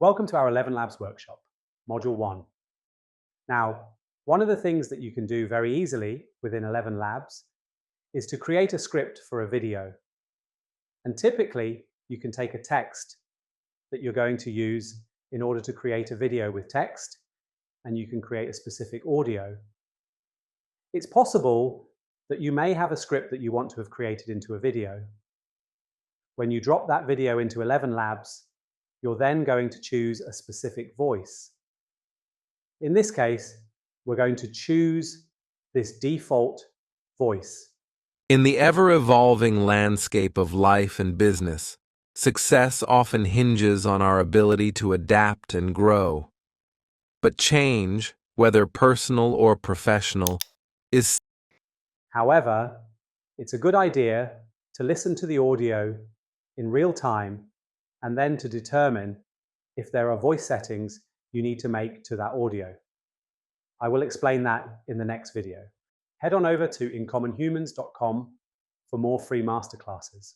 Welcome to our 11 Labs workshop, Module 1. Now, one of the things that you can do very easily within 11 Labs is to create a script for a video. And typically, you can take a text that you're going to use in order to create a video with text, and you can create a specific audio. It's possible that you may have a script that you want to have created into a video. When you drop that video into 11 Labs, you're then going to choose a specific voice. In this case, we're going to choose this default voice. In the ever-evolving landscape of life and business, success often hinges on our ability to adapt and grow. But change, whether personal or professional, is... However, it's a good idea to listen to the audio in real time and then to determine if there are voice settings you need to make to that audio. I will explain that in the next video. Head on over to InCommonHumans.com for more free masterclasses.